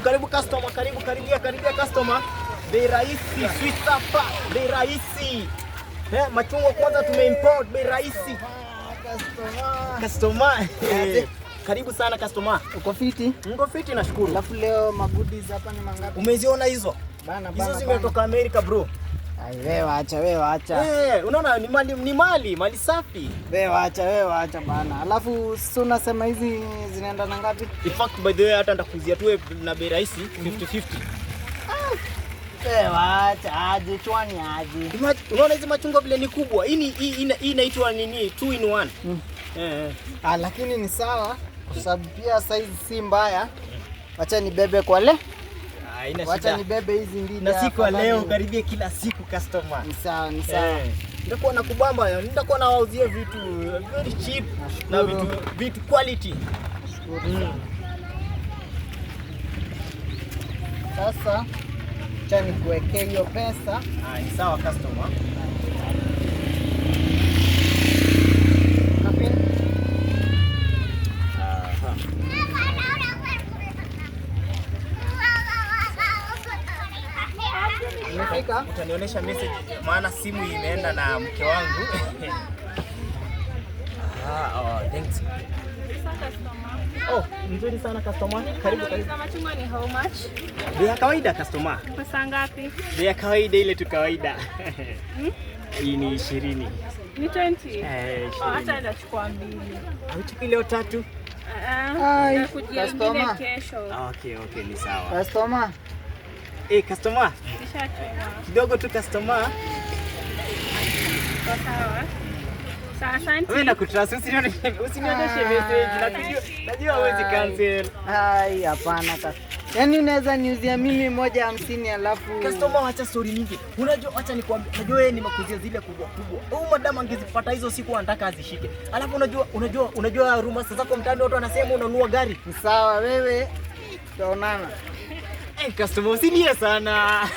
Karibu customer, karibia customer. Bei rahisi, sweet sapa, bei rahisi. Machungwa kwanza tumeimport, bei rahisi. Customer. Karibu sana customer. Uko fiti? Niko fiti nashukuru. Alafu leo magoodies hapa ni mangapi? Umeziona hizo? Hizo zimetoka Amerika bro. Ai wewe acha. Unaona ni mali safi. Wewe acha bana. Alafu sasa unasema hizi zinaenda na ngapi? In fact by the way hata nitakuzia tu na bei rahisi 50-50. Wewe acha aje chwani aje. Unaona hizi machungwa vile ni kubwa. Hii inaitwa nini? 2 in 1. Lakini ni sawa kwa sababu pia size si mbaya. Acha nibebe kwa le. Wacha nibebe hizi mbili. Na siku leo karibia kila siku customer. Ni sawa. Nitakuwa na kubamba, nitakuwa na wauzia vitu very cheap na vitu quality. Sasa acha nikuwekee hiyo pesa. Ni sawa customer. Umefika? Utanionyesha message maana simu imeenda na mke wangu. Thanks. Nzuri sana customer. Karibu. Machungwa ni how much? Bei ya kawaida customer. Pesa ngapi? Bei ya kawaida ile tu kawaida. Hii ni 20. Ni 20? Acha ndachukua 2. Auchukui leo 3? Nakujia ingine kesho. Okay, ni sawa. Customer. Customer. Kidogo tu customer. Sawa. Asante. Wewe nakutrust, usinionyeshe message. Najua huwezi cancel. Hapana kaka. Yaani unaweza niuzia mimi 150 alafu customer acha story nyingi. Unajua acha nikwambie. Unajua wewe ni makuzia zile kubwa. Huyu madam angezipata hizo siku anataka azishike. Alafu unajua rumors zako mtaani watu wanasema unanunua gari. Ni sawa wewe. Tutaonana. Customer usilie sana.